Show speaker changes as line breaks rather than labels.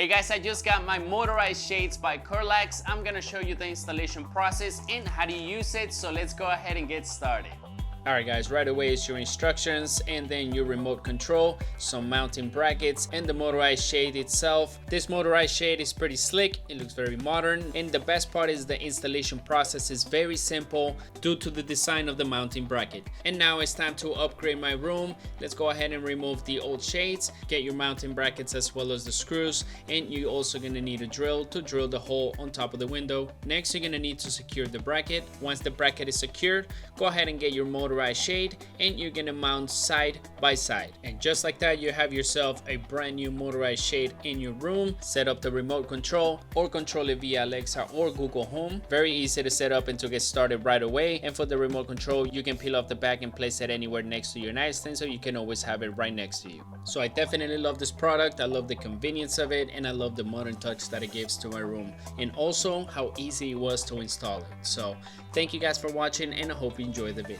Hey guys, I just got my motorized shades by Kurlax. I'm gonna show you the installation process and how to use it, so let's go ahead and get started. Alright guys, right away is your instructions and then your remote control, some mounting brackets, and the motorized shade itself. This motorized shade is pretty slick, it looks very modern, and the best part is the installation process is very simple due to the design of the mounting bracket. And now it's time to upgrade my room. Let's go ahead and remove the old shades, get your mounting brackets as well as the screws, and you're also gonna need a drill to drill the hole on top of the window. Next, you're gonna need to secure the bracket. Once the bracket is secured, go ahead and get your motorized shade and you're gonna mount side by side, and just like that you have yourself a brand new motorized shade in your room. Set up the remote control or control it via Alexa or Google Home. Very easy to set up and to get started right away. And for the remote control, you can peel off the back and place it anywhere next to your nightstand, so you can always have it right next to you. So I definitely love this product. I love the convenience of it and I love the modern touch that it gives to my room, and also how easy it was to install it. So thank you guys for watching and I hope you enjoyed the video.